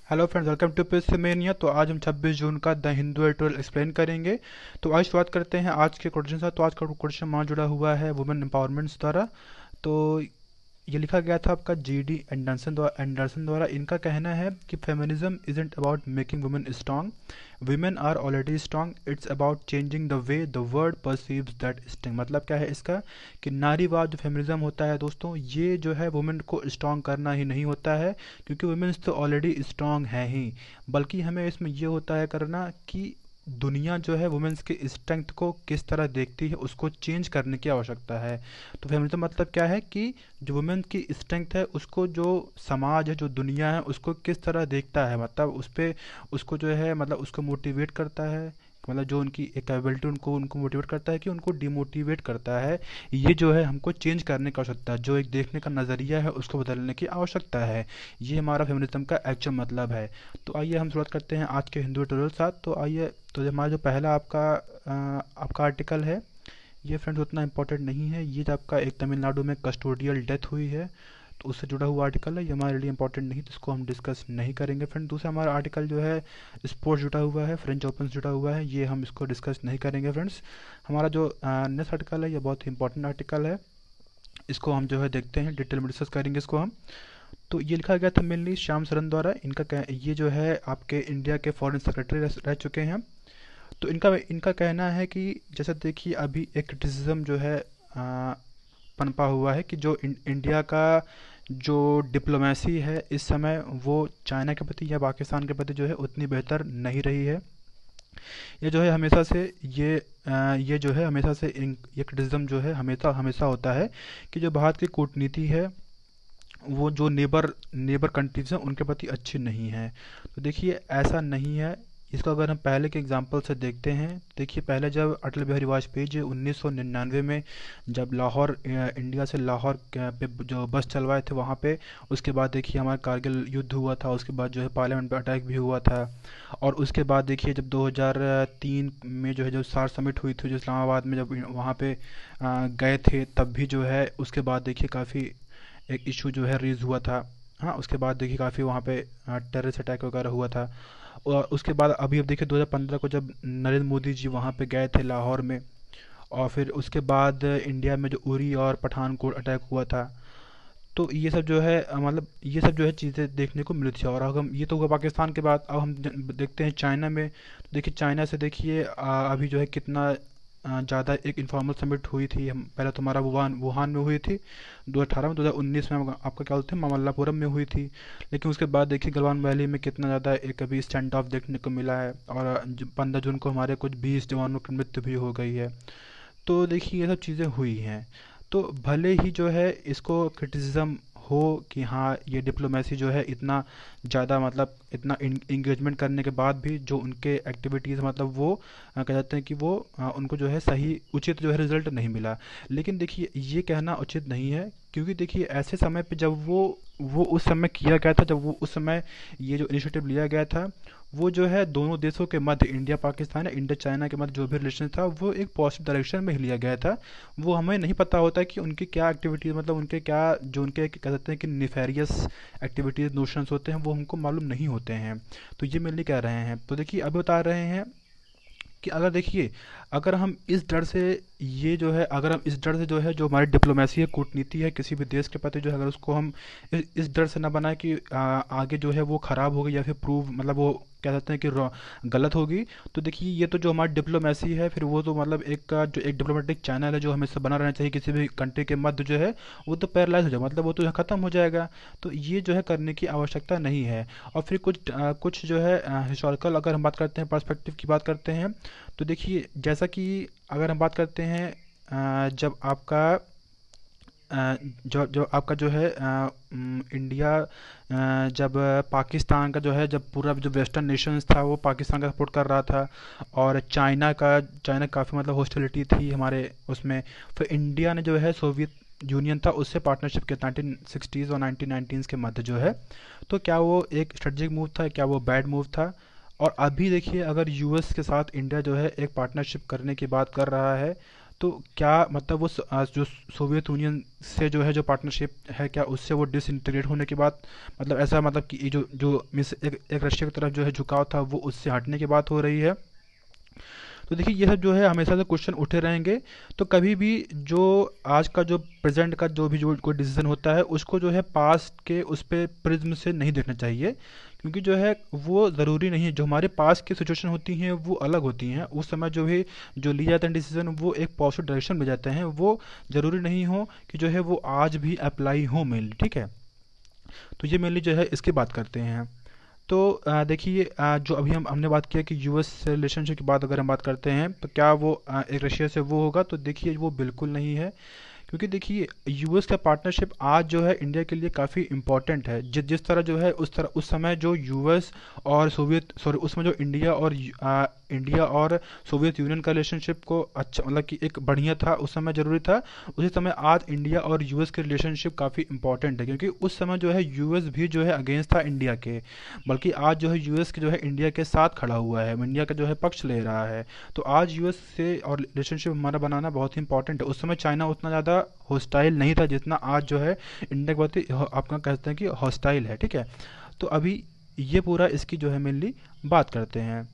Hello friends, welcome to Pacemania. तो आज हम 26 जून का द हिंदू एडिटोरियल एक्सप्लेन करेंगे। तो आज शुरुआत करते हैं आज के क्वेश्चन से। तो आज का क्वेश्चन वहाँ जुड़ा हुआ है वुमेन एम्पावरमेंट्स द्वारा। तो ये लिखा गया था आपका जीडी एंडरसन द्वारा। इनका कहना है कि feminism isn't about making women strong, women are already strong, it's about changing the way the world perceives that strength. मतलब क्या है इसका कि नारीवाद जो फेमिनिज्म होता है दोस्तों, ये जो है वुमेन को स्ट्रांग करना ही नहीं होता है, क्योंकि वुमेन्स तो ऑलरेडी स्ट्रांग है ही, बल्कि हमें इसमें ये होता है करना कि दुनिया जो है वुमेन्स के स्ट्रेंथ को किस तरह देखती है उसको चेंज करने की आवश्यकता है। तो फेमिनिज्म मतलब क्या है कि जो वुमेन की स्ट्रेंथ है उसको जो समाज है, जो दुनिया है, उसको किस तरह देखता है, मतलब उस पर उसको जो है मतलब उसको मोटिवेट करता है, मतलब जो उनकी एक कैपेबिलिटी उनको उनको मोटिवेट करता है कि उनको डिमोटिवेट करता है। ये जो है हमको चेंज करने की आवश्यकता है, जो एक देखने का नज़रिया है उसको बदलने की आवश्यकता है। ये हमारा फेमिनिज्म का एक्चुअल मतलब है। तो आइए हम शुरुआत करते हैं आज के हिंदू ट्यूटोरियल साथ। तो आइए, तो हमारा जो पहला आपका आर्टिकल है, ये फ्रेंड्स उतना इम्पोर्टेंट नहीं है। ये जो आपका एक तमिलनाडु में कस्टोडियल डेथ हुई है, तो उससे जुड़ा हुआ आर्टिकल है। ये हमारे लिए इंपॉर्टेंट नहीं, तो इसको हम डिस्कस नहीं करेंगे फ्रेंड। दूसरा हमारा आर्टिकल जो है स्पोर्ट्स जुड़ा हुआ है, फ्रेंच ओपन जुड़ा हुआ है, ये हम इसको डिस्कस नहीं करेंगे फ्रेंड्स। हमारा जो नेक्स्ट आर्टिकल है, ये बहुत ही इंपॉर्टेंट आर्टिकल है, इसको हम जो है देखते हैं, डिटेल में डिस्कस करेंगे इसको हम। तो ये लिखा गया था मेनली श्याम सरन द्वारा। ये जो है आपके इंडिया के फॉरेन सेक्रेटरी रह चुके हैं। तो इनका इनका कहना है कि जैसे देखिए अभी एक क्रिटिसिज्म जो है पनपा हुआ है कि जो इंडिया का जो डिप्लोमेसी है इस समय वो चाइना के प्रति या पाकिस्तान के प्रति जो है उतनी बेहतर नहीं रही है। ये जो है हमेशा से ये जो है हमेशा से ये क्रिटिसिज्म जो है हमेशा हमेशा होता है कि जो भारत की कूटनीति है वो जो नेबर नेबर कंट्रीज हैं उनके प्रति अच्छी नहीं है। तो देखिए ऐसा नहीं है। इसको अगर हम पहले के एग्जांपल से देखते हैं, देखिए पहले जब अटल बिहारी वाजपेयी जी 1999 में जब लाहौर इंडिया से लाहौर पे जो बस चलवाए थे वहाँ पे, उसके बाद देखिए हमारा कारगिल युद्ध हुआ था, उसके बाद जो है पार्लियामेंट पे अटैक भी हुआ था। और उसके बाद देखिए जब 2003 में जो है जो सार समिट हुई थी जो इस्लामाबाद में, जब वहाँ पे गए थे, तब भी जो है उसके बाद देखिए काफ़ी एक इशू जो है रेज हुआ था। हाँ, उसके बाद देखिए काफ़ी वहाँ पे टेररिस्ट अटैक वगैरह हुआ था। और उसके बाद अभी अब देखिए 2015 को जब नरेंद्र मोदी जी वहाँ पे गए थे लाहौर में, और फिर उसके बाद इंडिया में जो उरी और पठानकोट अटैक हुआ था। तो ये सब जो है मतलब ये सब जो है चीज़ें देखने को मिली थी। और अगर हम, ये तो हुआ पाकिस्तान के बाद, अब हम देखते हैं चाइना में। तो देखिए चाइना से देखिए अभी जो है कितना ज़्यादा एक इनफॉर्मल समिट हुई थी। हम पहले तो हमारा वुहान वुहान में हुई थी 2018 में, 2019 में आपका क्या बोलते हैं मामल्लापुरम में हुई थी। लेकिन उसके बाद देखिए गलवान वैली में कितना ज़्यादा एक अभी स्टैंड ऑफ देखने को मिला है, और 15 जून को हमारे कुछ 20 जवानों की मृत्यु भी हो गई है। तो देखिए ये सब चीज़ें हुई हैं। तो भले ही जो है इसको क्रिटिसिज्म हो कि हाँ ये डिप्लोमेसी जो है इतना ज़्यादा मतलब इतना इंगेजमेंट करने के बाद भी जो उनके एक्टिविटीज़ मतलब वो कह जाते हैं कि वो उनको जो है सही उचित जो है रिजल्ट नहीं मिला। लेकिन देखिए ये कहना उचित नहीं है, क्योंकि देखिए ऐसे समय पे जब वो उस समय किया गया था, जब वो उस समय ये जो इनिशिएटिव लिया गया था, वो जो है दोनों देशों के मध्य, इंडिया पाकिस्तान या इंडिया चाइना के मध्य जो भी रिलेशन था वो एक पॉजिटिव डायरेक्शन में ही लिया गया था। वो हमें नहीं पता होता कि उनकी क्या एक्टिविटीज़ मतलब उनके क्या जो उनके कह सकते हैं कि निफेरियस एक्टिविटीज़ नोशंस होते हैं वो हमको मालूम नहीं होते हैं। तो ये मेनली कह रहे हैं। तो देखिए अब बता रहे हैं कि अगर देखिए अगर हम इस डर से ये जो है अगर हम इस डर से जो है जो हमारी डिप्लोमेसी है, कूटनीति है किसी भी देश के प्रति जो है, अगर उसको हम इस डर से ना बनाए कि आगे जो है वो ख़राब होगी या फिर प्रूव मतलब वो कह सकते हैं कि गलत होगी। तो देखिए ये तो जो हमारी डिप्लोमेसी है फिर वो तो मतलब जो एक डिप्लोमेटिक चैनल है जो हमेशा बना रहना चाहिए किसी भी कंट्री के मध्य जो है, वो तो पैरालाइज हो जाए, मतलब वो तो ख़त्म हो जाएगा। तो ये जो है करने की आवश्यकता नहीं है। और फिर कुछ जो है हिस्टोरिकल अगर हम बात करते हैं, पर्सपेक्टिव की बात करते हैं, तो देखिए जैसा कि अगर हम बात करते हैं जब आपका जो आपका जो है इंडिया जब पाकिस्तान का जो है जब पूरा जो वेस्टर्न नेशंस था वो पाकिस्तान का सपोर्ट कर रहा था, और चाइना काफ़ी मतलब हॉस्टिलिटी थी हमारे उसमें। फिर इंडिया ने जो है सोवियत यूनियन था उससे पार्टनरशिप किया 1960s और 1990s के मध्य जो है। तो क्या वो एक स्ट्रेटजिक मूव था, क्या वो बैड मूव था? और अभी देखिए अगर यूएस के साथ इंडिया जो है एक पार्टनरशिप करने की बात कर रहा है, तो क्या मतलब वो जो सोवियत यूनियन से जो है जो पार्टनरशिप है, क्या उससे वो डिसइंटीग्रेट होने के बाद मतलब ऐसा मतलब कि ये जो जो मिस एक रशिया की तरफ जो है झुकाव था वो उससे हटने की बात हो रही है। तो देखिए ये सब जो है हमेशा से क्वेश्चन उठे रहेंगे। तो कभी भी जो आज का जो प्रेजेंट का जो भी जो कोई डिसीजन होता है उसको जो है पास्ट के उस पे प्रिज्म से नहीं देखना चाहिए, क्योंकि जो है वो ज़रूरी नहीं है। जो हमारे पास की सिचुएशन होती हैं वो अलग होती हैं, उस समय जो भी जो लिए जाते हैं डिसीजन वो एक पॉजिटिव डायरेक्शन में जाते हैं, वो ज़रूरी नहीं हो कि जो है वो आज भी अप्लाई हो मेनली, ठीक है। तो ये मेनली जो है इसकी बात करते हैं। तो देखिए जो अभी हमने बात किया कि यूएस से रिलेशनशिप की बात अगर हम बात करते हैं तो क्या वो एक रशिया से वो होगा, तो देखिए वो बिल्कुल नहीं है। क्योंकि देखिए यूएस का पार्टनरशिप आज जो है इंडिया के लिए काफ़ी इम्पोर्टेंट है। जिस तरह जो है उस तरह उस समय जो यूएस और सोवियत सॉरी उसमें जो इंडिया और सोवियत यूनियन का रिलेशनशिप को अच्छा मतलब कि एक बढ़िया था, उस समय ज़रूरी था। उसी समय आज इंडिया और यूएस के रिलेशनशिप काफ़ी इंपॉर्टेंट है, क्योंकि उस समय जो है यूएस भी जो है अगेंस्ट था इंडिया के, बल्कि आज जो है यूएस के जो है इंडिया के साथ खड़ा हुआ है, इंडिया का जो है पक्ष ले रहा है। तो आज यूएस से और रिलेशनशिप हमारा बनाना बहुत ही इंपॉर्टेंट है। उस समय चाइना उतना ज़्यादा हॉस्टाइल नहीं था जितना आज जो है इंडिया के प्रति आपका कहते हैं कि हॉस्टाइल है, ठीक है। तो अभी ये पूरा इसकी जो है मेनली बात करते हैं।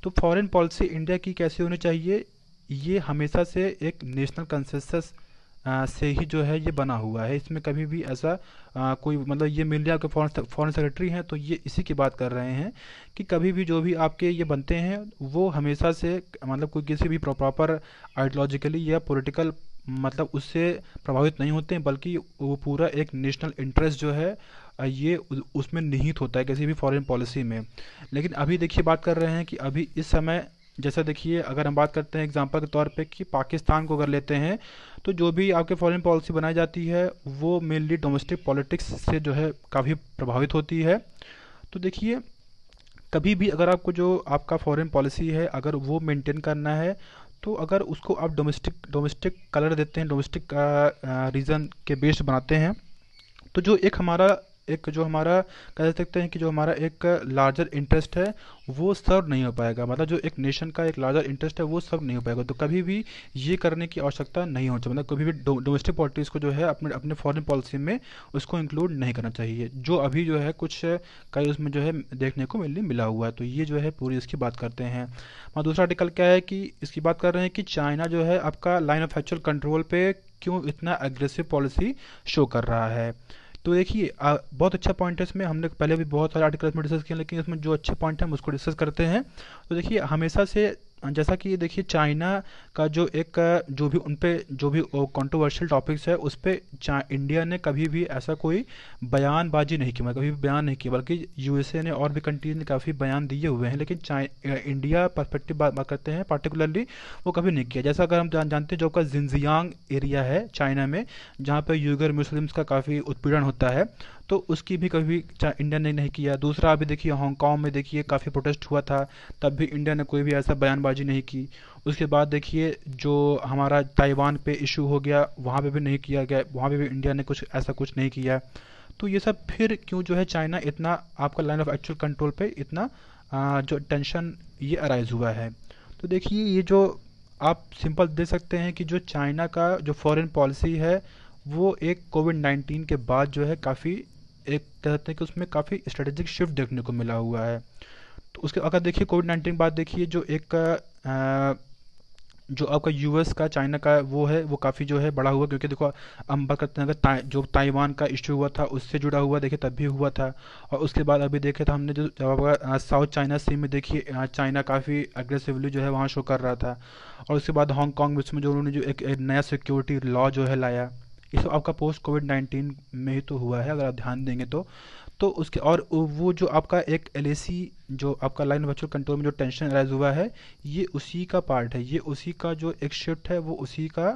तो फॉरेन पॉलिसी इंडिया की कैसी होनी चाहिए, ये हमेशा से एक नेशनल कंसेंसस से ही जो है ये बना हुआ है। इसमें कभी भी ऐसा कोई मतलब ये मेनली आपके फॉरेन सेक्रेटरी हैं तो ये इसी की बात कर रहे हैं कि कभी भी जो भी आपके ये बनते हैं वो हमेशा से मतलब कोई किसी भी प्रॉपर आइडियोलॉजिकली या पॉलिटिकल मतलब उससे प्रभावित नहीं होते हैं, बल्कि वो पूरा एक नेशनल इंटरेस्ट जो है ये उसमें निहित होता है किसी भी फॉरेन पॉलिसी में। लेकिन अभी देखिए बात कर रहे हैं कि अभी इस समय जैसा देखिए अगर हम बात करते हैं एग्जांपल के तौर पे कि पाकिस्तान को अगर लेते हैं, तो जो भी आपके फॉरेन पॉलिसी बनाई जाती है वो मेनली डोमेस्टिक पॉलिटिक्स से जो है काफ़ी प्रभावित होती है। तो देखिए कभी भी अगर आपको जो आपका फॉरेन पॉलिसी है अगर वो मेंटेन करना है, तो अगर उसको आप डोमेस्टिक डोमेस्टिक कलर देते हैं, डोमेस्टिक रीजन के बेस्ड बनाते हैं, तो जो एक जो हमारा कह सकते हैं कि जो हमारा एक लार्जर इंटरेस्ट है वो सर्व नहीं हो पाएगा। मतलब जो एक नेशन का एक लार्जर इंटरेस्ट है वो सर्व नहीं हो पाएगा। तो कभी भी ये करने की आवश्यकता नहीं होती, मतलब कभी भी डोमेस्टिक पॉलिटिक्स को जो है अपने अपने फॉरेन पॉलिसी में उसको इंक्लूड नहीं करना चाहिए, जो अभी जो है कुछ कई उसमें जो है देखने को मिला हुआ है। तो ये जो है पूरी इसकी बात करते हैं। और दूसरा आर्टिकल क्या है कि इसकी बात कर रहे हैं कि चाइना जो है आपका लाइन ऑफ एक्चुअल कंट्रोल पे क्यों इतना एग्रेसिव पॉलिसी शो कर रहा है। तो देखिए बहुत अच्छा पॉइंट है इसमें, हमने पहले भी बहुत सारे आर्टिकल में डिस्कस किए, लेकिन इसमें जो अच्छे पॉइंट हैं हम उसको डिस्कस करते हैं। तो देखिए हमेशा से जैसा कि देखिए चाइना का जो एक जो भी उन पे जो भी कंट्रोवर्शियल टॉपिक्स है उस पे इंडिया ने कभी भी ऐसा कोई बयानबाजी नहीं की, मतलब कभी भी बयान नहीं किया, बल्कि यूएसए ने और भी कंट्रीज ने काफ़ी बयान दिए हुए हैं, लेकिन इंडिया परस्पेक्टिव बात करते हैं पार्टिकुलरली वो कभी नहीं किया। जैसा अगर हम जानते हैं जो का जिनजियांग एरिया है चाइना में, जहाँ पे यूगर मुस्लिम्स का काफ़ी उत्पीड़न होता है, तो उसकी भी कभी इंडिया ने नहीं किया। दूसरा अभी देखिए हांगकांग में देखिए काफ़ी प्रोटेस्ट हुआ था, तब भी इंडिया ने कोई भी ऐसा बयानबाजी नहीं की। उसके बाद देखिए जो हमारा ताइवान पे इशू हो गया वहाँ पे भी नहीं किया गया, वहाँ पे भी इंडिया ने कुछ ऐसा कुछ नहीं किया। तो ये सब फिर क्यों जो है चाइना इतना आपका लाइन ऑफ एक्चुअल कंट्रोल पे इतना जो टेंशन ये अराइज हुआ है। तो देखिए ये जो आप सिंपल देख सकते हैं कि जो चाइना का जो फॉरेन पॉलिसी है वो एक कोविड-19 के बाद जो है काफ़ी एक कहते हैं कि उसमें काफ़ी स्ट्रेटेजिक शिफ्ट देखने को मिला हुआ है। तो उसके अगर देखिए कोविड-19 के बाद देखिए जो एक जो आपका यूएस का चाइना का वो है वो काफ़ी जो है बड़ा हुआ, क्योंकि देखो हम बात करते हैं अगर जो ताइवान का इशू हुआ था उससे जुड़ा हुआ देखिए तब भी हुआ था। और उसके बाद अभी देखे था हमने जो जब साउथ चाइना सी में देखिए चाइना काफ़ी अग्रेसिवली जो है वहाँ शो कर रहा था। और उसके बाद हांगकांग में उसमें जो उन्होंने जो एक नया सिक्योरिटी लॉ जो है लाया, ये सब आपका पोस्ट कोविड-19 में ही तो हुआ है अगर आप ध्यान देंगे तो उसके और वो जो आपका एक एलएसी जो आपका लाइन वर्चुअल कंट्रोल में जो टेंशन अराइज हुआ है ये उसी का पार्ट है, ये उसी का जो एक शिफ्ट है वो उसी का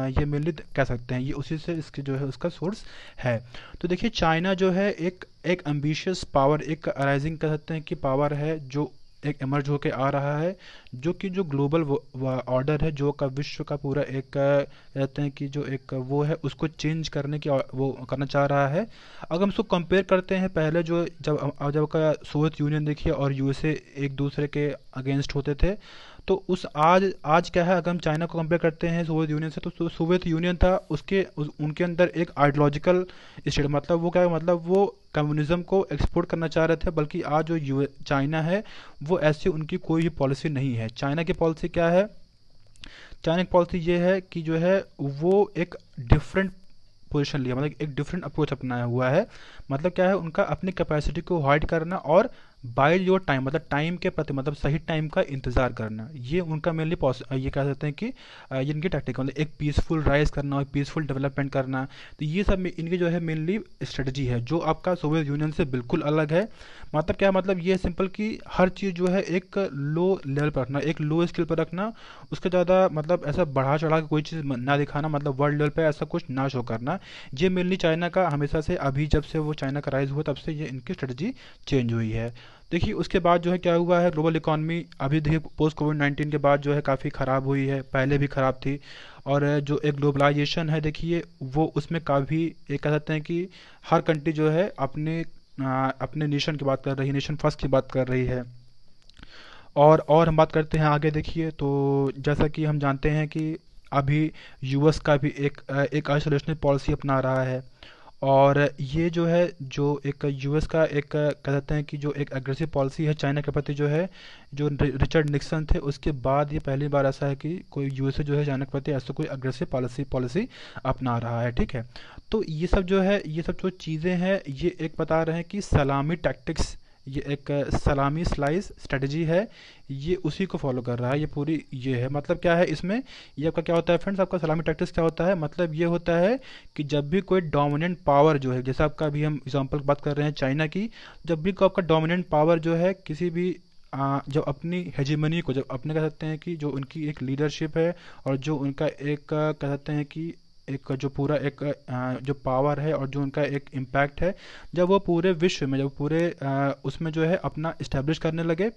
ये मेनली कह सकते हैं, ये उसी से इसके जो है उसका सोर्स है। तो देखिए चाइना जो है एक एक एम्बिशियस पावर, एक अराइजिंग कह सकते हैं कि पावर है जो एक इमर्ज होके आ रहा है, जो कि जो ग्लोबल ऑर्डर है, जो का विश्व का पूरा एक कहते हैं कि जो एक वो है उसको चेंज करने की वो करना चाह रहा है। अगर हम इसको कंपेयर करते हैं पहले जो जब का सोवियत यूनियन देखिए और यूएसए एक दूसरे के अगेंस्ट होते थे, तो उस आज आज क्या है, अगर हम चाइना को कंपेयर करते हैं सोवियत यूनियन से, तो सोवियत यूनियन था उनके अंदर एक आइडियोलॉजिकल स्टेट, मतलब वो क्या है, मतलब वो कम्युनिज्म को एक्सपोर्ट करना चाह रहे थे। बल्कि आज जो चाइना है वो ऐसी उनकी कोई भी पॉलिसी नहीं है। चाइना की पॉलिसी क्या है? चाइना की पॉलिसी ये है कि जो है वो एक डिफरेंट पोजीशन लिया, मतलब एक डिफरेंट अप्रोच अपनाया हुआ है। मतलब क्या है, उनका अपनी कैपेसिटी को हाइड करना और बाय योर टाइम, मतलब टाइम के प्रति, मतलब सही टाइम का इंतजार करना, ये उनका मेनली ये कह सकते हैं कि ये इनकी टैक्टिक, मतलब एक पीसफुल राइज करना और पीसफुल डेवलपमेंट करना। तो ये सब इनकी जो है मेनली स्ट्रेटजी है, जो आपका सोवियत यूनियन से बिल्कुल अलग है। मतलब क्या, मतलब ये सिंपल कि हर चीज़ जो है एक लो लेवल पर रखना, एक लो स्किल पर रखना, उसके ज़्यादा मतलब ऐसा बढ़ा चढ़ा के कोई चीज़ ना दिखाना, मतलब वर्ल्ड लेवल पे ऐसा कुछ ना शो करना। ये मेनली चाइना का हमेशा से, अभी जब से वो चाइना का राइज हुआ तब से ये इनकी स्ट्रेटजी चेंज हुई है। देखिए उसके बाद जो है क्या हुआ है, ग्लोबल इकॉनमी अभी देखिए पोस्ट कोविड-19 के बाद जो है काफ़ी ख़राब हुई है, पहले भी ख़राब थी। और जो एक ग्लोबलाइजेशन है देखिए, वो उसमें काफ़ी एक कह सकते हैं कि हर कंट्री जो है अपने नेशन की बात कर रही है, नेशन फर्स्ट की बात कर रही है। और हम बात करते हैं आगे, देखिए तो जैसा कि हम जानते हैं कि अभी यूएस का भी एक आइसोलेशनल पॉलिसी अपना रहा है। और ये जो है, जो एक यूएस का एक कह सकते हैं कि जो एक एग्रेसिव पॉलिसी है चाइना के प्रति, जो है जो रिचर्ड निक्सन थे उसके बाद ये पहली बार ऐसा है कि कोई यूएसए जो है चाइना के प्रति ऐसा कोई एग्रेसिव पॉलिसी अपना रहा है, ठीक है। तो ये सब जो है, ये सब जो चीज़ें हैं, ये एक बता रहे हैं कि सलामी टैक्टिक्स, ये एक सलामी स्लाइस स्ट्रेटजी है, ये उसी को फॉलो कर रहा है, ये पूरी ये है। मतलब क्या है इसमें, ये आपका क्या होता है फ्रेंड्स, आपका सलामी टैक्टिक्स क्या होता है, मतलब ये होता है कि जब भी कोई डोमिनेंट पावर जो है, जैसे आपका अभी हम एग्जांपल बात कर रहे हैं चाइना की, जब भी कोई आपका डोमिनेंट पावर जो है किसी भी जब अपनी हेजिमनी को, जब अपने कह सकते हैं कि जो उनकी एक लीडरशिप है और जो उनका एक कह सकते हैं कि एक जो पूरा एक जो पावर है और जो उनका एक इम्पैक्ट है, जब वो पूरे विश्व में, जब पूरे उसमें जो है अपना इस्टेब्लिश करने लगे,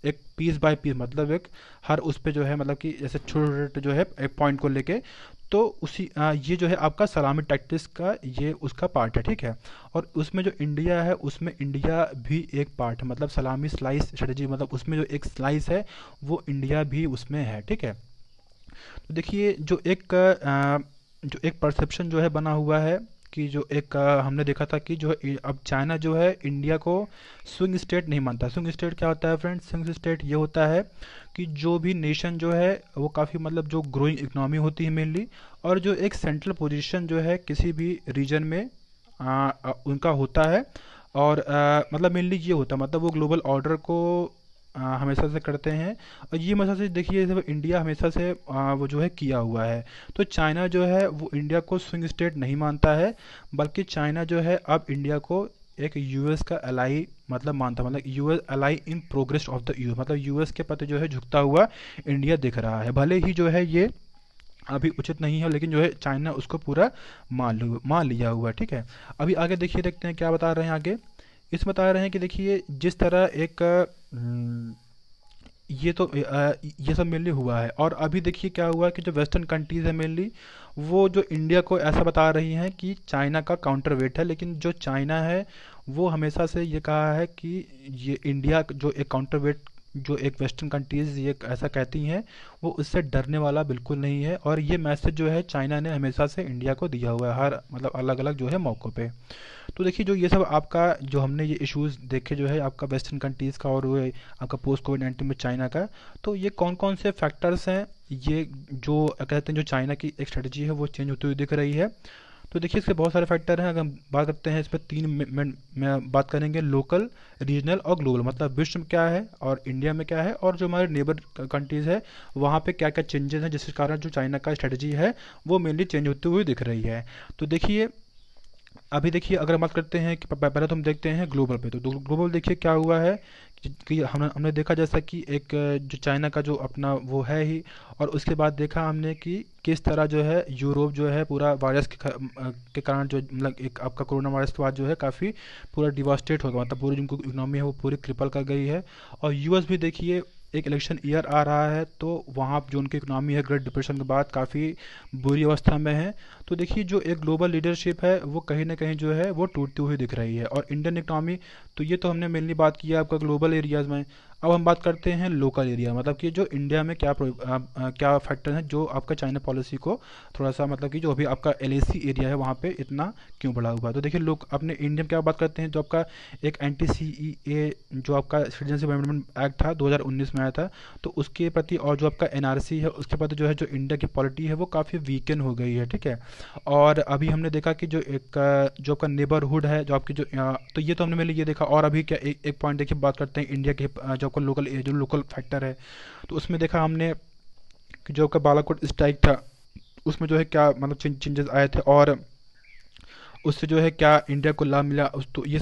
एक पीस बाय पीस, मतलब एक हर उस पे जो है, मतलब कि जैसे छोटे छोटे जो है एक पॉइंट को लेके, तो उसी ये जो है आपका सलामी टैक्टिक्स का ये उसका पार्ट है, ठीक है। और उसमें जो इंडिया है, उसमें इंडिया भी एक पार्ट है, मतलब सलामी स्लाइस स्ट्रेटजी, मतलब उसमें जो एक स्लाइस है वो इंडिया भी उसमें है, ठीक है। तो देखिए जो एक परसेप्शन जो है बना हुआ है कि जो एक हमने देखा था कि जो है अब चाइना जो है इंडिया को स्विंग स्टेट नहीं मानता। स्विंग स्टेट क्या होता है फ्रेंड्स? स्विंग स्टेट ये होता है कि जो भी नेशन जो है वो काफ़ी, मतलब जो ग्रोइंग इकोनॉमी होती है मेनली, और जो एक सेंट्रल पोजीशन जो है किसी भी रीजन में उनका होता है। और मतलब मेनली ये होता है, मतलब वो ग्लोबल ऑर्डर को हमेशा से करते हैं। और ये हमेशा से देखिए, जैसे इंडिया हमेशा से वो जो है किया हुआ है। तो चाइना जो है वो इंडिया को स्विंग स्टेट नहीं मानता है, बल्कि चाइना जो है अब इंडिया को एक यूएस का एलाई मतलब मानता है, मतलब US ally in progress of the US, मतलब यूएस के प्रति जो है झुकता हुआ इंडिया दिख रहा है। भले ही जो है ये अभी उचित नहीं है, लेकिन जो है चाइना उसको पूरा मान लिया हुआ है, ठीक है। अभी आगे देखिए, देखते हैं क्या बता रहे हैं आगे। इस बता रहे हैं कि देखिए जिस तरह एक ये तो ये सब मेनली हुआ है। और अभी देखिए क्या हुआ है कि जो वेस्टर्न कंट्रीज़ है मेनली, वो जो इंडिया को ऐसा बता रही हैं कि चाइना का काउंटर वेट है। लेकिन जो चाइना है वो हमेशा से ये कहा है कि ये इंडिया जो एक काउंटर वेट, जो एक वेस्टर्न कंट्रीज़ ये ऐसा कहती हैं, वो उससे डरने वाला बिल्कुल नहीं है। और ये मैसेज जो है चाइना ने हमेशा से इंडिया को दिया हुआ है, हर मतलब अलग अलग जो है मौक़ों पे। तो देखिए जो ये सब आपका जो हमने ये इश्यूज देखे जो है आपका वेस्टर्न कंट्रीज़ का और वो आपका पोस्ट कोविड-19 में चाइना का, तो ये कौन कौन से फैक्टर्स हैं, ये जो कहते हैं जो चाइना की एक स्ट्रेटजी है वो चेंज होती हुई दिख रही है। तो देखिए इसके बहुत सारे फैक्टर हैं। अगर हम बात करते हैं इस पर तीन में बात करेंगे, लोकल, रीजनल और ग्लोबल, मतलब विश्व में क्या है और इंडिया में क्या है, और जो हमारे नेबर कंट्रीज़ है वहाँ पे क्या क्या चेंजेस हैं जिसके कारण जो चाइना का स्ट्रेटजी है वो मेनली चेंज होती हुई दिख रही है। तो देखिए अभी देखिए अगर हम बात करते हैं कि पहले तो हम देखते हैं ग्लोबल पे। तो ग्लोबल देखिए क्या हुआ है कि हमने देखा जैसा कि एक जो चाइना का जो अपना वो है ही, और उसके बाद देखा हमने कि किस तरह जो है यूरोप जो है पूरा वायरस के कारण जो मतलब एक आपका कोरोना वायरस के बाद जो है काफ़ी पूरा डिवास्टेट हो गया, मतलब पूरी जो इकोनॉमी है वो पूरी क्रिपल कर गई है। और यूएस भी देखिए एक इलेक्शन ईयर आ रहा है, तो वहाँ जो उनकी इकोनॉमी है ग्रेट डिप्रेशन के बाद काफ़ी बुरी अवस्था में है। तो देखिए जो एक ग्लोबल लीडरशिप है वो कहीं ना कहीं जो है वो टूटती हुई दिख रही है। और इंडियन इकोनॉमी, तो ये तो हमने मेनली बात किया आपका ग्लोबल एरियाज़ में। अब हम बात करते हैं लोकल एरिया, मतलब कि जो इंडिया में क्या फैक्टर हैं जो आपका चाइना पॉलिसी को थोड़ा सा, मतलब कि जो अभी आपका एलएसी एरिया है वहाँ पे इतना क्यों बढ़ा हुआ है। तो देखिए लोग अपने इंडिया में क्या बात करते हैं, जो आपका एक एंटी सीईए जो आपका सिटीजनशिप अमेंडमेंट एक्ट था 2019 में आया था, तो उसके प्रति और जो आपका एनआरसी है उसके प्रति जो है जो इंडिया की पॉलिटी है वो काफ़ी वीकन हो गई है, ठीक है। और अभी हमने देखा कि जो एक जो आपका नेबरहुड है जो आपकी जो तो ये तो हमने मेरे लिए ये देखा। और अभी क्या एक पॉइंट देखिए बात करते हैं इंडिया के जो आपका लोकल जो लोकल फैक्टर है, तो उसमें देखा हमने कि जो आपका बालाकोट स्ट्राइक था उसमें जो है क्या मतलब चेंजेस आए थे, और उससे जो है क्या इंडिया को लाभ मिला उस, तो ये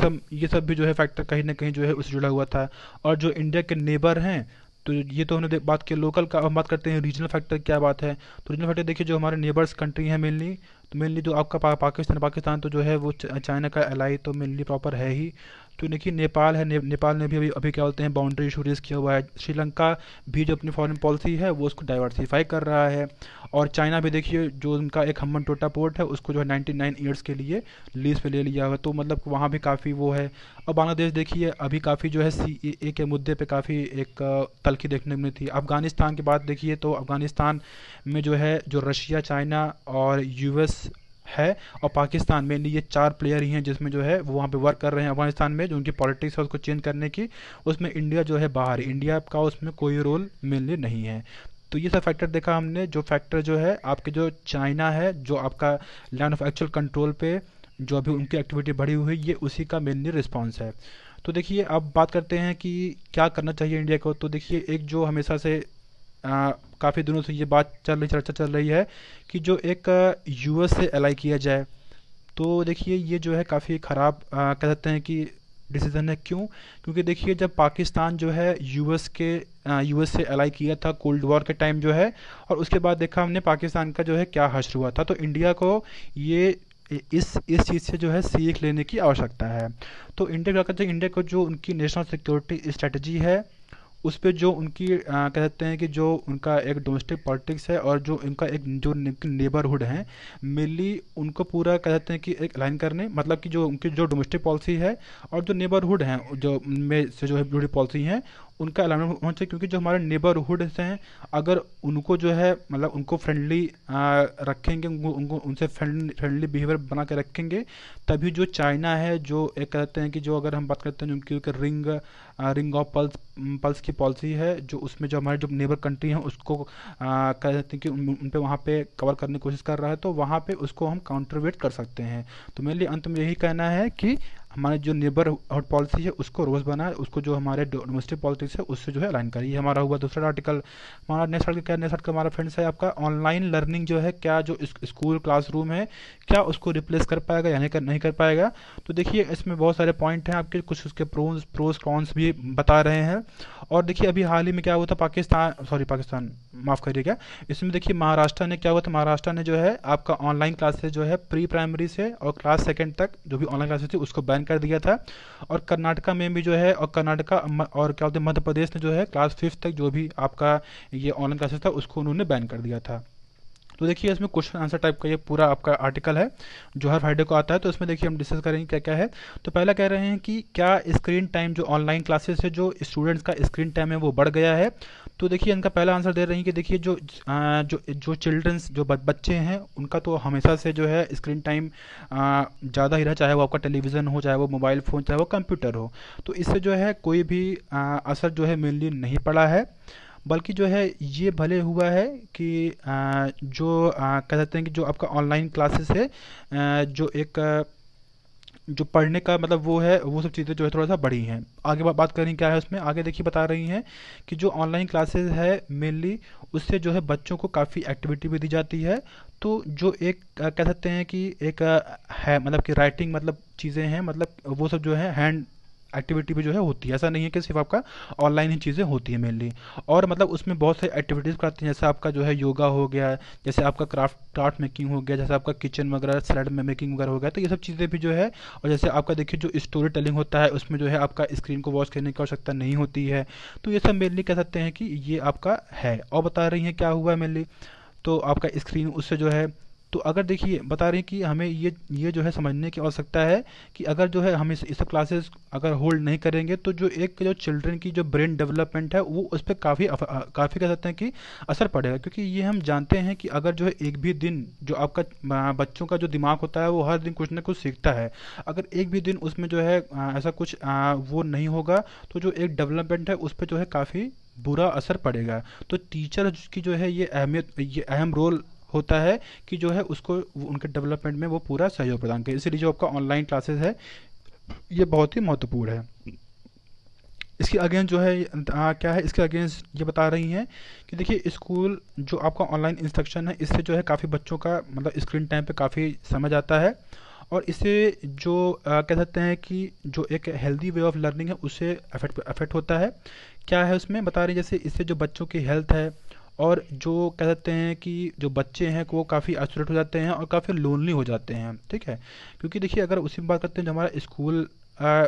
सब भी जो है फैक्टर कहीं ना कहीं जो है उससे जुड़ा हुआ था। और जो इंडिया के नेबर हैं, तो ये तो हमने बात की लोकल का। अब हम बात करते हैं रीजनल फैक्टर क्या बात है। तो रीजनल फैक्टर देखिए जो हमारे नेबर्स कंट्री हैं मेनली, तो मेनली जो आपका पाकिस्तान तो जो है वो चाइना का एलाई तो मेनली प्रॉपर है ही। तो देखिए नेपाल है, नेपाल ने भी अभी क्या बोलते हैं बाउंड्री इशू रेज किया हुआ है। श्रीलंका भी जो अपनी फॉरेन पॉलिसी है वो उसको डाइवर्सिफाई कर रहा है। और चाइना भी देखिए जो उनका एक हम्बन टोटा पोर्ट है उसको जो है 99 ईयर्स के लिए लीज पे ले लिया हुआ है, तो मतलब वहाँ भी काफ़ी वो है। और बांग्लादेश देखिए अभी काफ़ी जो है सीएए के मुद्दे पे काफ़ी एक तल्खी देखने में थी। अफगानिस्तान की बात देखिए तो अफगानिस्तान में जो है जो रशिया, चाइना और यूएस है और पाकिस्तान में, ये चार प्लेयर ही हैं जिसमें जो है वो वहाँ पे वर्क कर रहे हैं अफगानिस्तान में, जो उनकी पॉलिटिक्स है उसको चेंज करने की। उसमें इंडिया जो है बाहर, इंडिया का उसमें कोई रोल मेनली नहीं है। तो ये सब फैक्टर देखा हमने। जो फैक्टर जो है आपके जो चाइना है जो आपका लैंड ऑफ एक्चुअल कंट्रोल पे जो अभी उनकी एक्टिविटी बढ़ी हुई है, ये उसी का मेनली रिस्पॉन्स है। तो देखिए अब बात करते हैं कि क्या करना चाहिए इंडिया को। तो देखिए एक जो हमेशा से काफ़ी दिनों से ये बात चर्चा चल रही है कि जो एक यूएस से एलाई किया जाए। तो देखिए ये जो है काफ़ी ख़राब कह सकते हैं कि डिसीज़न है। क्यों? क्योंकि देखिए जब पाकिस्तान जो है यूएस से एलाई किया था कोल्ड वॉर के टाइम जो है, और उसके बाद देखा हमने पाकिस्तान का जो है क्या हश्र हुआ था। तो इंडिया को ये इस चीज़ से जो है सीख लेने की आवश्यकता है। तो इंडिया क्या करते हैं, इंडिया को जो उनकी नेशनल सिक्योरिटी स्ट्रेटजी है उस पे जो उनकी कह सकते हैं कि जो उनका एक डोमेस्टिक पॉलिटिक्स है और जो उनका एक जो नेबरहुड है मेनली उनको पूरा कह सकते हैं कि एक अलाइन करने, मतलब कि जो उनकी जो डोमेस्टिक पॉलिसी है और जो नेबरहुड हैं जो में से जो है जुड़ी पॉलिसी हैं उनका अलाइनमेंट होना चाहिए। क्योंकि जो हमारे नेबरहुड से हैं अगर उनको जो है मतलब उनको फ्रेंडली रखेंगे, उनको उनसे फ्रेंडली बिहेवियर बना के रखेंगे, तभी जो चाइना है जो एक कहते हैं कि जो अगर हम बात करते हैं उनकी रिंग ऑफ पल्स की पॉलिसी है जो उसमें जो हमारे जो नेबर कंट्री हैं उसको कह सकते हैं कि उन पे वहाँ पे कवर करने की कोशिश कर रहा है, तो वहाँ पे उसको हम काउंटरवेट कर सकते हैं। तो मेरे लिए अंत में यही कहना है कि हमारे जो नेबरहुड पॉलिसी है उसको रोज़ बनाए, उसको जो हमारे डोमेस्टिक पॉलिटिक्स है उससे जो है अलाइन करिए। हमारा हुआ दूसरा आर्टिकल। हमारा नेक्स्ट आर्टिकल क्या, नेक्स्ट आर्टिकल हमारा फ्रेंड्स है आपका ऑनलाइन लर्निंग जो है क्या जो स्कूल क्लासरूम है क्या उसको रिप्लेस कर पाएगा या नहीं कर पाएगा। तो देखिए इसमें बहुत सारे पॉइंट हैं आपके, कुछ उसके प्रोज कॉन्स भी बता रहे हैं। और देखिए अभी हाल ही में क्या हुआ था पाकिस्तान माफ़ करिएगा, इसमें देखिए महाराष्ट्र ने क्या हुआ था, महाराष्ट्र ने जो है आपका ऑनलाइन क्लासेस जो है प्री प्राइमरी से और क्लास सेकंड तक जो भी ऑनलाइन क्लासेस थी उसको बैन कर दिया था। और कर्नाटका में भी जो है और कर्नाटका और क्या बोलते हैं मध्य प्रदेश ने जो है क्लास फिफ्थ तक जो भी आपका ये ऑनलाइन क्लासेस था उसको उन्होंने बैन कर दिया था। तो देखिए इसमें क्वेश्चन आंसर टाइप का ये पूरा आपका आर्टिकल है जो हर फ्राइडे को आता है। तो इसमें देखिए हम डिस्कस करेंगे क्या क्या है। तो पहला कह रहे हैं कि क्या स्क्रीन टाइम जो ऑनलाइन क्लासेस है जो स्टूडेंट्स का स्क्रीन टाइम है वो बढ़ गया है। तो देखिए इनका पहला आंसर दे रहे हैं कि देखिए जो चिल्ड्रंस जो बच्चे हैं उनका तो हमेशा से जो है स्क्रीन टाइम ज़्यादा ही रहा, चाहे वो आपका टेलीविज़न हो, चाहे वो मोबाइल फ़ोन, चाहे वो कंप्यूटर हो। तो इससे जो है कोई भी असर जो है मेनली नहीं पड़ा है, बल्कि जो है ये भले हुआ है कि जो कह सकते हैं कि जो आपका ऑनलाइन क्लासेस है जो एक जो पढ़ने का मतलब वो है वो सब चीज़ें जो है थोड़ा सा बढ़ी हैं। आगे बात करें क्या है उसमें, आगे देखिए बता रही हैं कि जो ऑनलाइन क्लासेस है मेनली उससे जो है बच्चों को काफ़ी एक्टिविटी भी दी जाती है। तो जो एक कह सकते हैं कि एक है मतलब कि राइटिंग मतलब चीज़ें हैं, मतलब वो सब जो है हैंड एक्टिविटी भी जो है होती है। ऐसा नहीं है कि सिर्फ आपका ऑनलाइन ही चीज़ें होती है मेनली। और मतलब उसमें बहुत सारी एक्टिविटीज़ कराती हैं, जैसे आपका जो है योगा हो गया, जैसे आपका क्राफ्ट मेकिंग हो गया, जैसे आपका किचन वगैरह सैलड में मेकिंग वगैरह हो गया, तो ये सब चीज़ें भी जो है। और जैसे आपका देखिए जो स्टोरी टेलिंग होता है उसमें जो है आपका स्क्रीन को वॉच करने की आवश्यकता नहीं होती है। तो ये सब मेनली कह सकते हैं कि ये आपका है। और बता रही हैं क्या हुआ है मेनली, तो आपका स्क्रीन उससे जो है, तो अगर देखिए बता रहे हैं कि हमें ये जो है समझने की आवश्यकता है कि अगर जो है हम इस सब क्लासेस अगर होल्ड नहीं करेंगे तो जो चिल्ड्रन की जो ब्रेन डेवलपमेंट है वो उस पर काफ़ी कह सकते हैं कि असर पड़ेगा। क्योंकि ये हम जानते हैं कि अगर जो है एक भी दिन जो आपका बच्चों का जो दिमाग होता है वो हर दिन कुछ ना कुछ सीखता है, अगर एक भी दिन उसमें जो है ऐसा कुछ वो नहीं होगा तो जो एक डेवलपमेंट है उस पर जो है काफ़ी बुरा असर पड़ेगा। तो टीचर की जो है ये अहम रोल होता है कि जो है उसको उनके डेवलपमेंट में वो पूरा सहयोग प्रदान करे। इसीलिए जो आपका ऑनलाइन क्लासेस है ये बहुत ही महत्वपूर्ण है। इसके अगेंस्ट जो है क्या है, इसके अगेंस्ट ये बता रही हैं कि देखिए स्कूल जो आपका ऑनलाइन इंस्ट्रक्शन है इससे जो है काफ़ी बच्चों का मतलब स्क्रीन टाइम पे काफ़ी समय जाता है। और इससे जो कह सकते हैं कि जो एक हेल्दी वे ऑफ लर्निंग है उससे अफेक्ट होता है। क्या है उसमें बता रही है, जैसे इससे जो बच्चों की हेल्थ है और जो कह सकते हैं कि जो बच्चे हैं वो काफ़ी आइसोलेट हो जाते हैं और काफ़ी लोनली हो जाते हैं, ठीक है। क्योंकि देखिए अगर उसी में बात करते हैं जो हमारा स्कूल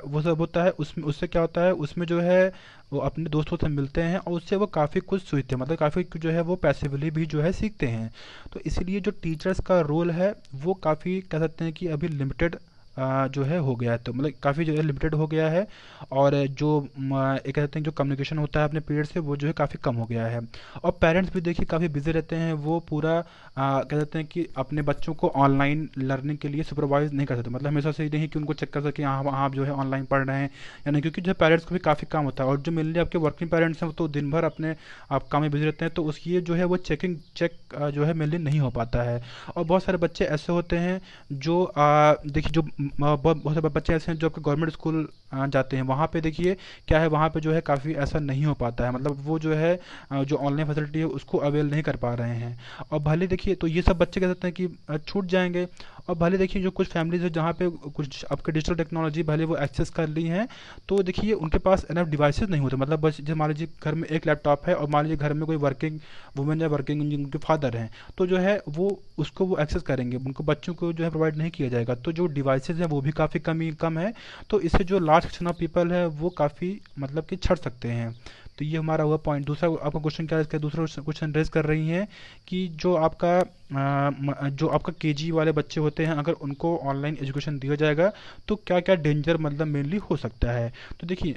वो सब होता है उसमें उससे क्या होता है, उसमें जो है वो अपने दोस्तों से मिलते हैं और उससे वो काफ़ी कुछ सीखते हैं, मतलब काफ़ी जो है वो पैसिवली भी जो है सीखते हैं। तो इसलिए जो टीचर्स का रोल है वो काफ़ी कह सकते हैं कि अभी लिमिटेड जो है हो गया है, तो मतलब काफ़ी जो है लिमिटेड हो गया है। और जो एक कहते हैं जो कम्युनिकेशन होता है अपने पीरियड से वो जो है काफ़ी कम हो गया है। और पेरेंट्स भी देखिए काफ़ी बिजी रहते हैं, वो पूरा कह सकते हैं कि अपने बच्चों को ऑनलाइन लर्निंग के लिए सुपरवाइज नहीं कर सकते, मतलब हमेशा से ही नहीं कि उनको चेक कर सके हाँ आप जो है ऑनलाइन पढ़ रहे हैं या नहीं, क्योंकि जो है पेरेंट्स को भी काफ़ी काम होता है। और जो मेनली आपके वर्किंग पेरेंट्स हैं वो तो दिन भर अपने आप काम में बिजी रहते हैं, तो उसकी जो है वो चेक जो है मेनली नहीं हो पाता है। और बहुत सारे बच्चे ऐसे होते हैं जो देखिए जो बहुत सारे बच्चे ऐसे हैं जो आपके गवर्नमेंट स्कूल जाते हैं, वहाँ पे देखिए क्या है, वहाँ पे जो है काफ़ी ऐसा नहीं हो पाता है, मतलब वो जो है जो ऑनलाइन फैसिलिटी है उसको अवेल नहीं कर पा रहे हैं। और भले देखिए तो ये सब बच्चे कह सकते हैं कि छूट जाएंगे। और भले देखिए जो कुछ फैमिलीज है जहाँ पे कुछ आपके डिजिटल टेक्नोलॉजी भले वो एक्सेस कर ली हैं, तो देखिए उनके पास एनफ डिवाइसेस नहीं होते, मतलब बस जैसे मान लीजिए घर में एक लैपटॉप है और मान लीजिए घर में कोई वर्किंग वुमेन या वर्किंग उनके फादर हैं, तो जो है वो उसको वो एक्सेस करेंगे, उनको बच्चों को जो है प्रोवाइड नहीं किया जाएगा, तो जो डिवाइसेज हैं वो भी काफ़ी कम है। तो इससे जो लार्ज सेक्शन ऑफ पीपल है वो काफ़ी मतलब कि छड़ सकते हैं। तो ये हमारा हुआ पॉइंट। दूसरा आपका क्वेश्चन क्या है, इसका दूसरा क्वेश्चन रेज कर रही हैं कि जो आपका केजी वाले बच्चे होते हैं अगर उनको ऑनलाइन एजुकेशन दिया जाएगा तो क्या क्या डेंजर मतलब मेनली हो सकता है। तो देखिए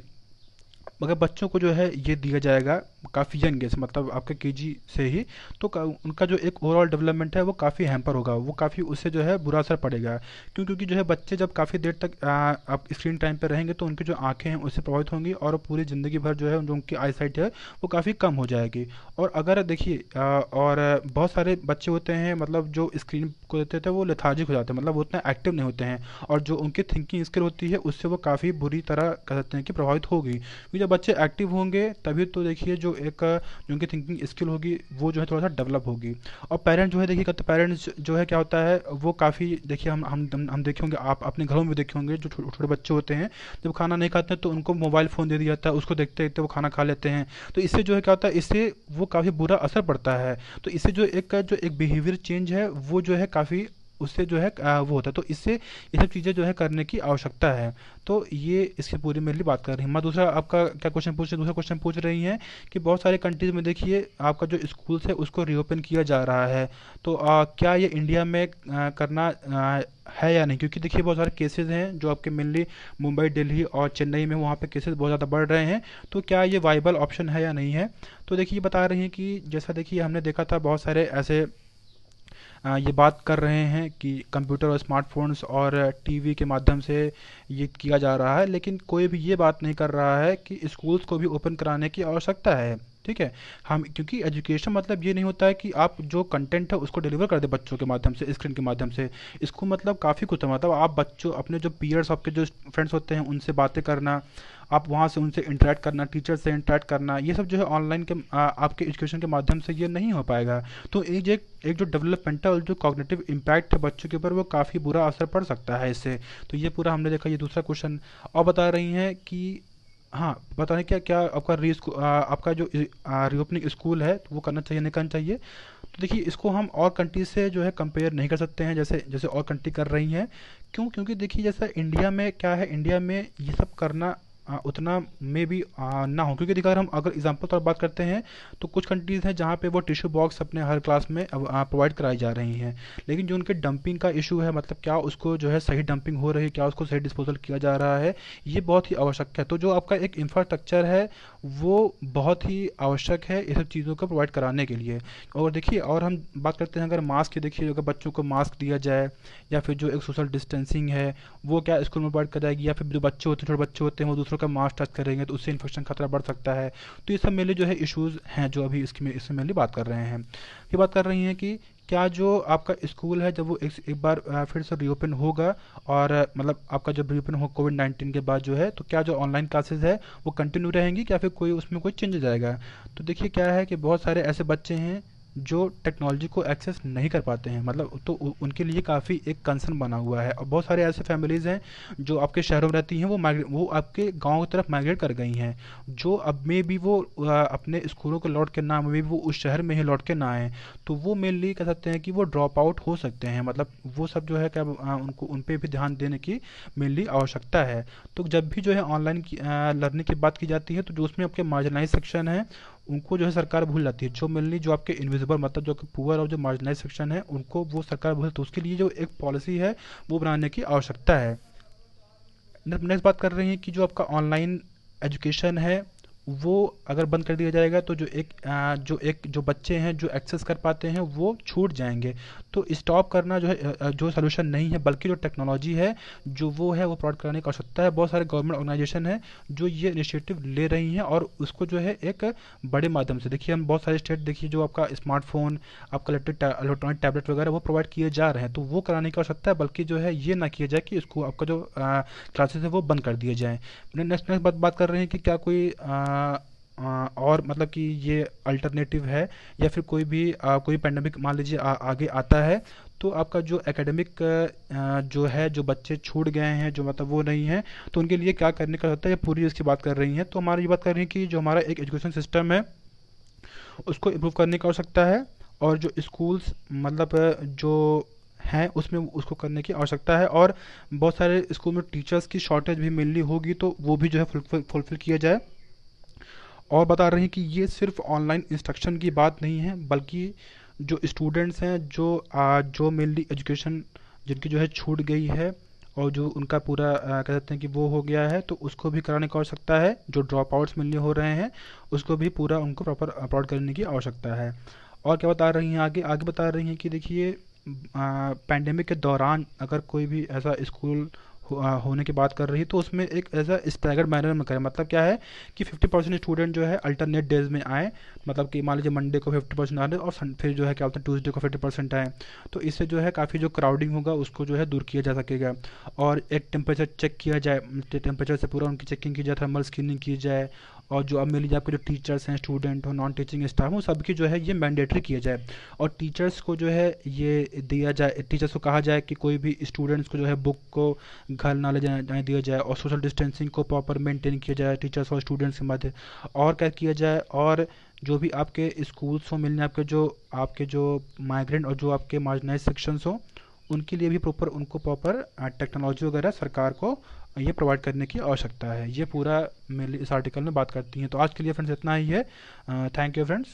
अगर बच्चों को जो है ये दिया जाएगा काफ़ी यंग एज मतलब आपके केजी से ही, तो उनका जो एक ओवरऑल डेवलपमेंट है वो काफ़ी हैम्पर होगा, वो काफ़ी उससे जो है बुरा असर पड़ेगा। क्योंकि जो है बच्चे जब काफ़ी देर तक आप स्क्रीन टाइम पर रहेंगे तो उनकी जो आंखें हैं उससे प्रभावित होंगी और पूरी ज़िंदगी भर जो है जो उनकी आई साइट है वो काफ़ी कम हो जाएगी। और अगर देखिए और बहुत सारे बच्चे होते हैं मतलब जो स्क्रीन को देते थे वो लेथार्जिक हो जाते हैं, मतलब वो उतना एक्टिव नहीं होते हैं, और जो उनकी थिंकिंग स्किल होती है उससे वो काफ़ी बुरी तरह कह सकते हैं कि प्रभावित होगी। क्योंकि जब बच्चे एक्टिव होंगे तभी तो देखिए जो उनकी थिंकिंग स्किल होगी वो जो है थोड़ा सा डेवलप होगी। और पेरेंट जो है देखिए कहते पेरेंट्स जो है क्या होता है वो काफ़ी देखिए हम देखे होंगे, आप अपने घरों में भी देखे होंगे, जो छोटे छोटे बच्चे होते हैं जब खाना नहीं खाते हैं तो उनको मोबाइल फ़ोन दे दिया जाता है, उसको देखते देखते वो खाना खा लेते हैं। तो इससे जो है क्या होता है, इससे वो काफ़ी बुरा असर पड़ता है। तो इससे जो एक बिहेवियर चेंज है वो जो है काफ़ी उससे जो है वो होता है। तो इससे ये सब चीज़ें जो है करने की आवश्यकता है। तो ये इसकी पूरी मेनली बात कर रही हैं। मैं दूसरा आपका क्या क्वेश्चन पूछ रही दूसरा क्वेश्चन पूछ रही हैं कि बहुत सारे कंट्रीज़ में देखिए आपका जो स्कूल्स है उसको रीओपन किया जा रहा है, तो क्या ये इंडिया में करना है या नहीं। क्योंकि देखिए बहुत सारे केसेस हैं जो आपके मेनली मुंबई, दिल्ली और चेन्नई में वहाँ पे केसेस बहुत ज़्यादा बढ़ रहे हैं, तो क्या ये वाइबल ऑप्शन है या नहीं है। तो देखिए बता रही हैं कि जैसा देखिए हमने देखा था बहुत सारे ऐसे ये बात कर रहे हैं कि कंप्यूटर और स्मार्टफोन्स और टीवी के माध्यम से ये किया जा रहा है, लेकिन कोई भी ये बात नहीं कर रहा है कि स्कूल्स को भी ओपन कराने की आवश्यकता है। ठीक है। हम क्योंकि एजुकेशन मतलब ये नहीं होता है कि आप जो कंटेंट है उसको डिलीवर कर दे बच्चों के माध्यम से, स्क्रीन के माध्यम से। इसको मतलब काफ़ी कुछ है, मतलब आप बच्चों अपने जो पीयर्स, आपके जो फ्रेंड्स होते हैं उनसे बातें करना, आप वहाँ से उनसे इंटरेक्ट करना, टीचर से इंटरेक्ट करना, ये सब जो है ऑनलाइन के आपके एजुकेशन के माध्यम से ये नहीं हो पाएगा। तो एक जो डेवलपमेंटल जो कॉग्निटिव इम्पैक्ट है बच्चों के ऊपर, वो काफ़ी बुरा असर पड़ सकता है इससे। तो ये पूरा हमने देखा। ये दूसरा क्वेश्चन और बता रही हैं कि हाँ, पता नहीं क्या क्या आपका आपका जो रीओपनिंग स्कूल है तो वो करना चाहिए नहीं करना चाहिए। तो देखिए, इसको हम और कंट्री से जो है कंपेयर नहीं कर सकते हैं, जैसे जैसे और कंट्री कर रही हैं। क्यों? क्योंकि देखिए, जैसा इंडिया में क्या है, इंडिया में ये सब करना उतना में भी ना हो। क्योंकि देखिए, अगर एग्जांपल तौर बात करते हैं तो कुछ कंट्रीज़ हैं जहाँ पे वो टिश्यू बॉक्स अपने हर क्लास में प्रोवाइड कराई जा रही हैं। लेकिन जो उनके डंपिंग का इशू है, मतलब क्या उसको जो है सही डंपिंग हो रही है, क्या उसको सही डिस्पोजल किया जा रहा है, ये बहुत ही आवश्यक है। तो जो आपका एक इंफ्रास्ट्रक्चर है वो बहुत ही आवश्यक है ये सब चीज़ों को प्रोवाइड कराने के लिए। और देखिए, और हम बात करते हैं अगर मास्क की, देखिए अगर बच्चों को मास्क दिया जाए, या फिर जो एक सोशल डिस्टेंसिंग है वो क्या स्कूल में प्रोवाइड कराएगी, या फिर जो बच्चे होते हैं, छोटे बच्चे होते हैं, वो दूसरों का मास्क टच करेंगे तो उससे इन्फेक्शन खतरा बढ़ सकता है। तो ये सब मेनली जो है इश्यूज हैं जो अभी इसमें मेनली बात कर रहे हैं। ये बात कर रही हैं कि क्या जो आपका स्कूल है जब वो एक बार फिर से रीओपन होगा, और मतलब आपका जब रीओपन हो कोविड-19 के बाद जो है, तो क्या जो ऑनलाइन क्लासेस है वो कंटिन्यू रहेंगी, या फिर कोई उसमें कोई चेंज जाएगा? तो देखिए, क्या है कि बहुत सारे ऐसे बच्चे हैं जो टेक्नोलॉजी को एक्सेस नहीं कर पाते हैं, मतलब तो उनके लिए काफ़ी एक कंसर्न बना हुआ है। और बहुत सारे ऐसे फैमिलीज़ हैं जो आपके शहरों में रहती हैं, वो आपके गांव की तरफ माइग्रेट कर गई हैं, जो अब में भी वो अपने स्कूलों को लौट के ना, में भी वो उस शहर में ही लौट के ना आए। तो वो मेनली कह सकते हैं कि वो ड्रॉप आउट हो सकते हैं, मतलब वो सब जो है क्या उनको उन पे भी ध्यान देने की मेनली आवश्यकता है। तो जब भी जो है ऑनलाइन की लर्निंग की बात की जाती है, तो जो उसमें आपके मार्जिनलाइज सेक्शन है उनको जो है सरकार भूल जाती है। जो मेनली जो आपके इनविजिबल, मतलब जो पुअर और जो मार्जिनलाइज सेक्शन है उनको वो सरकार भूल, तो उसके लिए जो एक पॉलिसी है वो बनाने की आवश्यकता है। नेक्स्ट बात कर रहे हैं कि जो आपका ऑनलाइन एजुकेशन है वो अगर बंद कर दिया जाएगा तो जो बच्चे हैं जो एक्सेस कर पाते हैं वो छूट जाएंगे। तो स्टॉप करना जो है जो सोल्यूशन नहीं है, बल्कि जो टेक्नोलॉजी है जो वो है वो प्रोवाइड कराने की आवश्यकता है। बहुत सारे गवर्नमेंट ऑर्गेनाइजेशन है जो ये इनिशिएटिव ले रही हैं, और उसको जो है एक बड़े माध्यम से, देखिए हम बहुत सारे स्टेट देखिए जो आपका स्मार्टफोन, आपका इलेक्ट्रॉनिक टैबलेट वगैरह वो प्रोवाइड किए जा रहे हैं। तो वो कराने की आवश्यकता है, बल्कि जो है ये ना किया जाए कि इसको आपका जो क्लासेस है वो बंद कर दिए जाएँ। नेक्स्ट नेक्स्ट बात कर रहे हैं कि क्या कोई और मतलब कि ये अल्टरनेटिव है, या फिर कोई पैंडमिक मान लीजिए आगे आता है, तो आपका जो एकेडमिक जो है, जो बच्चे छूट गए हैं, जो मतलब वो नहीं है, तो उनके लिए क्या करने का होता है, ये पूरी इसकी बात कर रही हैं। तो हमारी ये बात कर रही है कि जो हमारा एक एजुकेशन सिस्टम है उसको इम्प्रूव करने की आवश्यकता है, और जो स्कूल्स मतलब जो हैं उसमें उसको करने की आवश्यकता है। और बहुत सारे स्कूल में टीचर्स की शॉर्टेज भी मेनली होगी, तो वो भी जो है फुलफिल किया जाए। और बता रहे हैं कि ये सिर्फ ऑनलाइन इंस्ट्रक्शन की बात नहीं है, बल्कि जो स्टूडेंट्स हैं जो मेनली एजुकेशन जिनकी जो है छूट गई है, और जो उनका पूरा कह सकते हैं कि वो हो गया है, तो उसको भी कराने की आवश्यकता है। जो ड्रॉप आउट्स मेनली हो रहे हैं उसको भी पूरा उनको प्रॉपर अपलोड करने की आवश्यकता है। और क्या बता रही हैं, आगे आगे बता रही हैं कि देखिए, पैंडेमिक के दौरान अगर कोई भी ऐसा स्कूल होने की बात कर रही है, तो उसमें एक ऐसा स्टैगर्ड मैनर में करें। मतलब क्या है कि 50% स्टूडेंट जो है अल्टरनेट डेज में आए, मतलब कि मान लीजिए मंडे को 50% आ रहे और फिर जो है क्या होता है ट्यूसडे को 50% आए। तो इससे जो है काफ़ी जो क्राउडिंग होगा उसको जो है दूर किया जा सकेगा। और एक टेम्परेचर चेक किया जाए, टेम्परेचर से पूरा उनकी चेकिंग की जाए, थर्मल स्क्रीनिंग की जाए। और जो अब मिल लीजिए आपके जो टीचर्स हैं, स्टूडेंट हो, नॉन टीचिंग स्टाफ हो, सबकी जो है ये मैंडेटरी किया जाए। और टीचर्स को जो है ये दिया जाए, टीचर्स को कहा जाए कि कोई भी स्टूडेंट्स को जो है बुक को घर ना ले जाने दिया जाए, और सोशल डिस्टेंसिंग को प्रॉपर मेंटेन किया जाए टीचर्स और स्टूडेंट्स के मध्य। और क्या किया जाए, और जो भी आपके स्कूल्स हो मिलने, आपके जो माइग्रेंट और जो आपके मार्जिनाइज सेक्शंस हो, उनके लिए भी उनको प्रॉपर टेक्नोलॉजी वगैरह सरकार को ये प्रोवाइड करने की आवश्यकता है। ये पूरा मेनली इस आर्टिकल में बात करती हैं। तो आज के लिए फ्रेंड्स इतना ही है। Thank you friends.